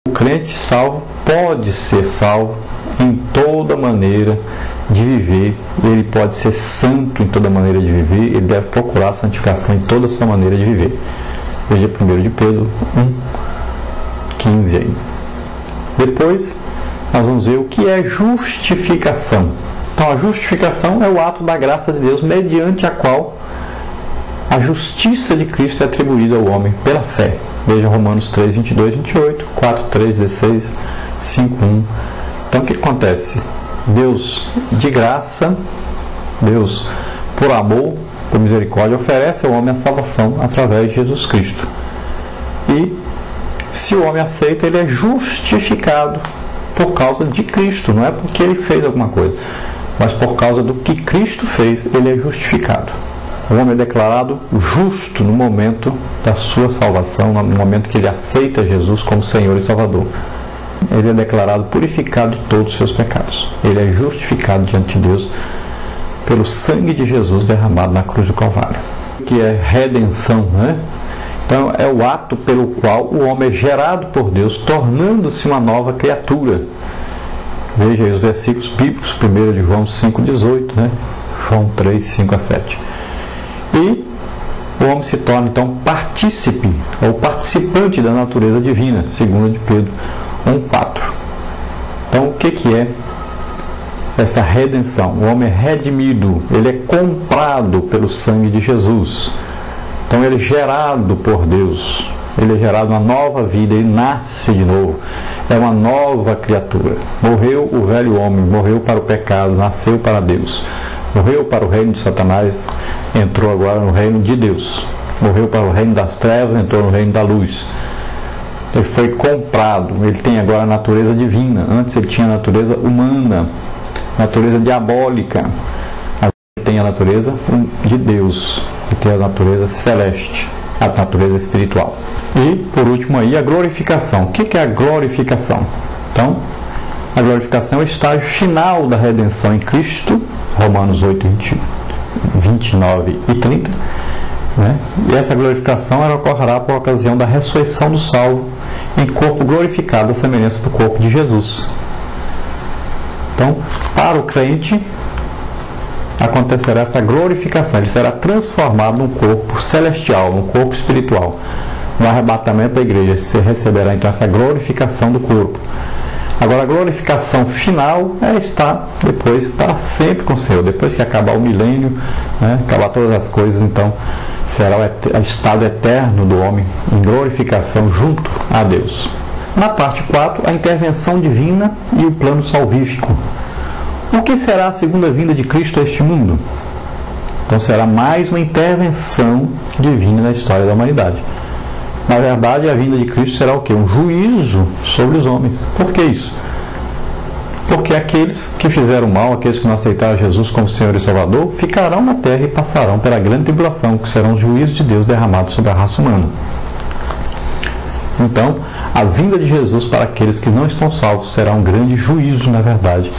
O crente salvo pode ser salvo em toda maneira de viver, ele pode ser santo em toda maneira de viver, ele deve procurar a santificação em toda a sua maneira de viver. Veja 1 de Pedro 1:15 aí. Depois nós vamos ver o que é justificação. Então a justificação é o ato da graça de Deus mediante a qual a justiça de Cristo é atribuída ao homem pela fé. Veja Romanos 3:22-28, 4:3-16, 5:1. Então o que acontece? Deus de graça, Deus por amor, por misericórdia, oferece ao homem a salvação através de Jesus Cristo. E se o homem aceita, ele é justificado por causa de Cristo, não é porque ele fez alguma coisa, mas por causa do que Cristo fez, ele é justificado. O homem é declarado justo no momento da sua salvação, no momento que ele aceita Jesus como Senhor e Salvador. Ele é declarado purificado de todos os seus pecados. Ele é justificado diante de Deus pelo sangue de Jesus derramado na cruz do Calvário, que é redenção, né? Então é o ato pelo qual o homem é gerado por Deus, tornando-se uma nova criatura. Veja aí os versículos bíblicos, 1 de João 5:18, né? João 3:5-7. E o homem se torna então partícipe, ou participante da natureza divina, 2 de Pedro 1:4. Então o que é essa redenção? O homem é redimido, ele é comprado pelo sangue de Jesus. Então ele é gerado por Deus, ele é gerado uma nova vida, ele nasce de novo, é uma nova criatura. Morreu o velho homem, morreu para o pecado, nasceu para Deus. Morreu para o reino de Satanás, entrou agora no reino de Deus. Morreu para o reino das trevas, entrou no reino da luz. Ele foi comprado, ele tem agora a natureza divina. Antes ele tinha a natureza humana, natureza diabólica. Agora ele tem a natureza de Deus, ele tem a natureza celeste, a natureza espiritual. E, por último aí, a glorificação. O que é a glorificação? Então, a glorificação é o estágio final da redenção em Cristo, Romanos 8:29 e 30. Né? E essa glorificação ela ocorrerá por ocasião da ressurreição do salvo em corpo glorificado, à semelhança do corpo de Jesus. Então, para o crente, acontecerá essa glorificação, ele será transformado num corpo celestial, num corpo espiritual. No arrebatamento da igreja, você receberá então essa glorificação do corpo. Agora, a glorificação final é estar depois para sempre com o Senhor. Depois que acabar o milênio, né, acabar todas as coisas, então será o estado eterno do homem em glorificação junto a Deus. Na parte 4, a intervenção divina e o plano salvífico. O que será a segunda vinda de Cristo a este mundo? Então será mais uma intervenção divina na história da humanidade. Na verdade, a vinda de Cristo será o quê? Um juízo sobre os homens. Por que isso? Porque aqueles que fizeram mal, aqueles que não aceitaram Jesus como Senhor e Salvador, ficarão na terra e passarão pela grande tribulação, que serão os juízos de Deus derramados sobre a raça humana. Então, a vinda de Jesus para aqueles que não estão salvos será um grande juízo, na verdade,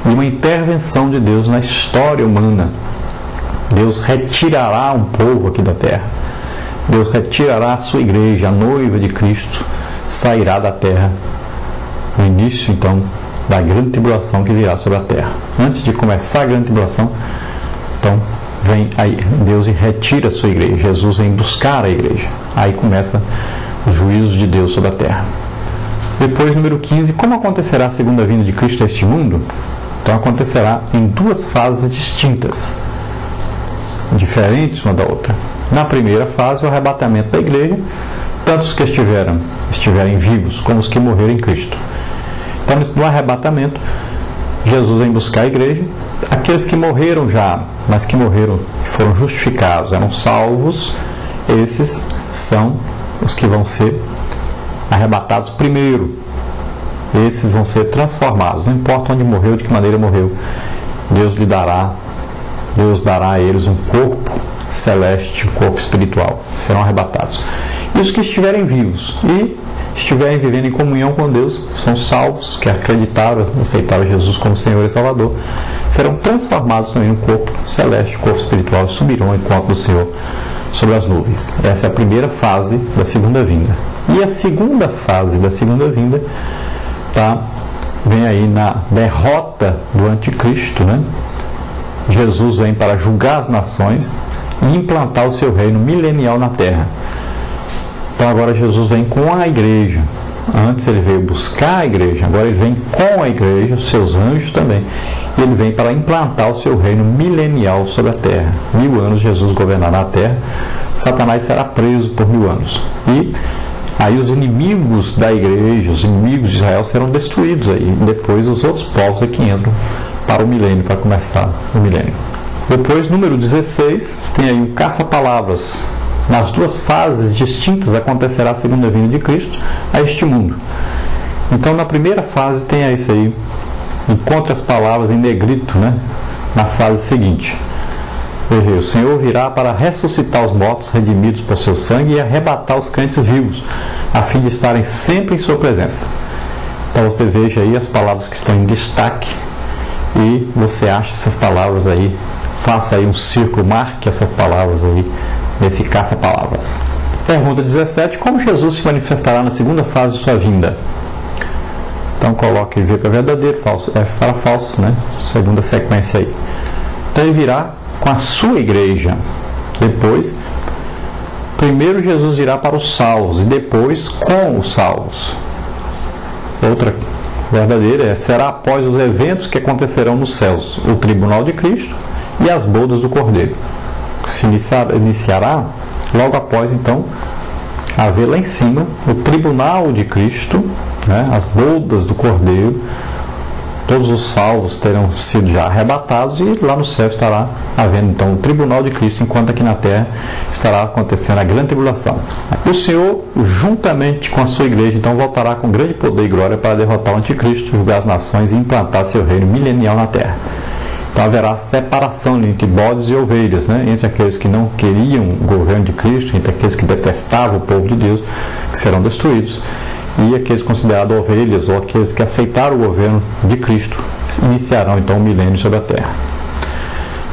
e uma intervenção de Deus na história humana. Deus retirará um povo aqui da terra. Deus retirará a sua igreja, a noiva de Cristo sairá da terra. O início, então, da grande tribulação que virá sobre a terra. Antes de começar a grande tribulação, então, vem aí Deus e retira a sua igreja. Jesus vem buscar a igreja. Aí começa os juízos de Deus sobre a terra. Depois, número 15, como acontecerá a segunda vinda de Cristo a este mundo? Então, acontecerá em duas fases distintas, diferentes uma da outra. Na primeira fase, o arrebatamento da igreja, tanto os que estiverem vivos, como os que morreram em Cristo. Então, no arrebatamento, Jesus vem buscar a igreja. Aqueles que morreram já, mas que morreram e foram justificados, eram salvos, esses são os que vão ser arrebatados primeiro. Esses vão ser transformados, não importa onde morreu, de que maneira morreu. Deus dará a eles um corpo celeste, um corpo espiritual. Serão arrebatados. E os que estiverem vivos e estiverem vivendo em comunhão com Deus, são salvos, que acreditaram, aceitaram Jesus como Senhor e Salvador, serão transformados também em um corpo celeste, corpo espiritual, e subirão ao encontro do Senhor sobre as nuvens. Essa é a primeira fase da segunda vinda. E a segunda fase da segunda vinda vem aí na derrota do anticristo, né? Jesus vem para julgar as nações e implantar o seu reino milenial na terra. Então agora Jesus vem com a igreja. Antes ele veio buscar a igreja, agora ele vem com a igreja, os seus anjos também. E ele vem para implantar o seu reino milenial sobre a terra. 1000 anos Jesus governará a terra, Satanás será preso por 1000 anos. E aí os inimigos da igreja, os inimigos de Israel serão destruídos aí. Depois os outros povos é que entram para o milênio, para começar o milênio. Depois, número 16, tem aí o caça-palavras. Nas duas fases distintas acontecerá a segunda vinda de Cristo a este mundo. Então, na primeira fase tem isso aí, encontre as palavras em negrito, né? Na fase seguinte. O Senhor virá para ressuscitar os mortos redimidos por seu sangue e arrebatar os crentes vivos, a fim de estarem sempre em sua presença. Então você veja aí as palavras que estão em destaque e você acha essas palavras aí, faça aí um círculo, marque essas palavras aí nesse caça-palavras. Pergunta 17. Como Jesus se manifestará na segunda fase de sua vinda? Então coloque V para verdadeiro, falso, F para falso, né? Segunda sequência aí. Então ele virá com a sua igreja. Depois, primeiro Jesus irá para os salvos e depois com os salvos. Outra verdadeira será após os eventos que acontecerão nos céus, o tribunal de Cristo e as bodas do Cordeiro. Se iniciará logo após, então, haver lá em cima o tribunal de Cristo, né, as bodas do Cordeiro. Todos os salvos terão sido já arrebatados e lá no céu estará havendo então o tribunal de Cristo, enquanto aqui na terra estará acontecendo a grande tribulação. O Senhor, juntamente com a sua igreja, então voltará com grande poder e glória para derrotar o anticristo, julgar as nações e implantar seu reino milenial na terra. Então haverá separação entre bodes e ovelhas, né? Entre aqueles que não queriam o governo de Cristo, entre aqueles que detestavam o povo de Deus, que serão destruídos, e aqueles considerados ovelhas, ou aqueles que aceitaram o governo de Cristo, iniciarão então o milênio sobre a terra.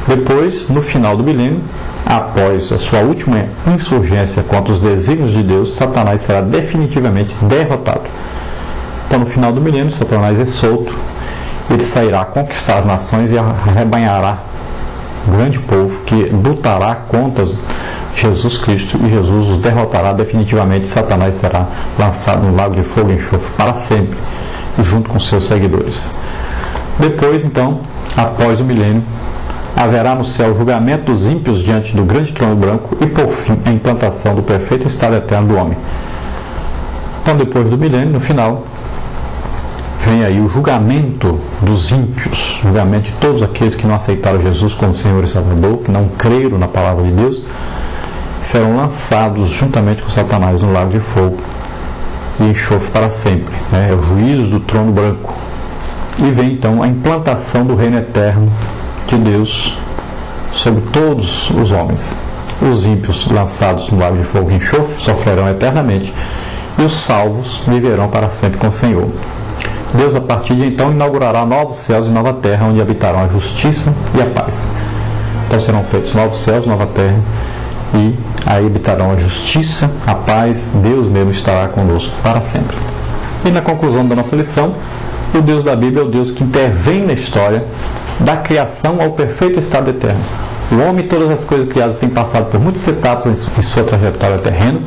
Depois, no final do milênio, após a sua última insurgência contra os desígnios de Deus, Satanás será definitivamente derrotado. Então, no final do milênio, Satanás é solto, ele sairá a conquistar as nações e arrebanhará um grande povo que lutará contra Jesus Cristo, e Jesus os derrotará definitivamente. Satanás será lançado no lago de fogo e enxofre para sempre, junto com seus seguidores. Depois, então, após o milênio, haverá no céu o julgamento dos ímpios diante do grande trono branco e, por fim, a implantação do perfeito estado eterno do homem. Então, depois do milênio, no final, vem aí o julgamento dos ímpios, julgamento de todos aqueles que não aceitaram Jesus como Senhor e Salvador, que não creram na palavra de Deus, serão lançados juntamente com Satanás no lago de fogo e enxofre para sempre. É o juízo do trono branco. E vem então a implantação do reino eterno de Deus sobre todos os homens. Os ímpios lançados no lago de fogo e enxofre sofrerão eternamente, e os salvos viverão para sempre com o Senhor. Deus, a partir de então, inaugurará novos céus e nova terra, onde habitarão a justiça e a paz. Então serão feitos novos céus, nova terra, e aí habitarão a justiça, a paz. Deus mesmo estará conosco para sempre. E na conclusão da nossa lição, o Deus da Bíblia é o Deus que intervém na história, da criação ao perfeito estado eterno. O homem e todas as coisas criadas têm passado por muitas etapas em sua trajetória terrena.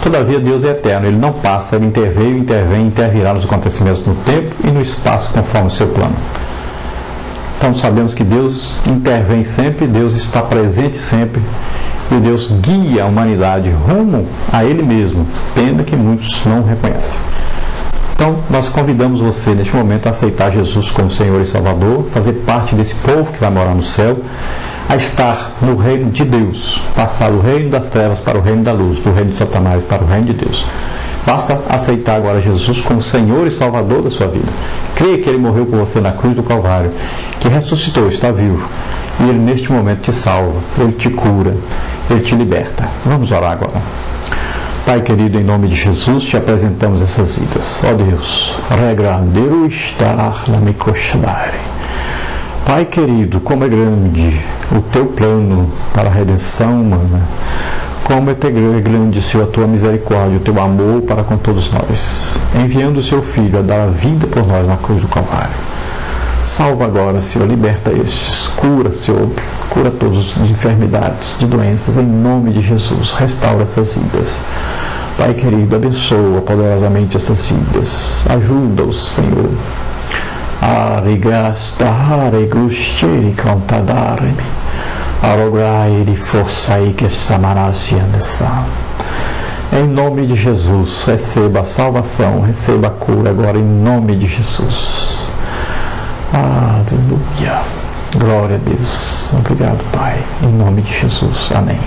Todavia, Deus é eterno, Ele não passa, Ele interveio, intervém, intervirá nos acontecimentos no tempo e no espaço conforme o seu plano. Então sabemos que Deus intervém sempre, Deus está presente sempre, e Deus guia a humanidade rumo a Ele mesmo, pena que muitos não o reconhecem. Então, nós convidamos você neste momento a aceitar Jesus como Senhor e Salvador, fazer parte desse povo que vai morar no céu, a estar no reino de Deus, passar do reino das trevas para o reino da luz, do reino de Satanás para o reino de Deus. Basta aceitar agora Jesus como Senhor e Salvador da sua vida. Creia que Ele morreu por você na cruz do Calvário, que ressuscitou, está vivo, e Ele neste momento te salva, Ele te cura, Ele te liberta. Vamos orar agora. Pai querido, em nome de Jesus, te apresentamos essas vidas. Ó Deus, regrandeiro estar na micoxadare. Pai querido, como é grande o teu plano para a redenção humana. Como é grande, Senhor, a tua misericórdia, o teu amor para com todos nós, enviando o seu Filho a dar a vida por nós na cruz do Calvário. Salva agora, Senhor, liberta estes, cura, Senhor, cura todas as enfermidades, de doenças, em nome de Jesus, restaura essas vidas. Pai querido, abençoa poderosamente essas vidas, ajuda-os, Senhor. Arigasta, areglustieri cantadaremi, arograiri forçai que samarasiandessa. Em nome de Jesus, receba a salvação, receba a cura agora, em nome de Jesus. Aleluia. Glória a Deus. Obrigado, Pai. Em nome de Jesus. Amém.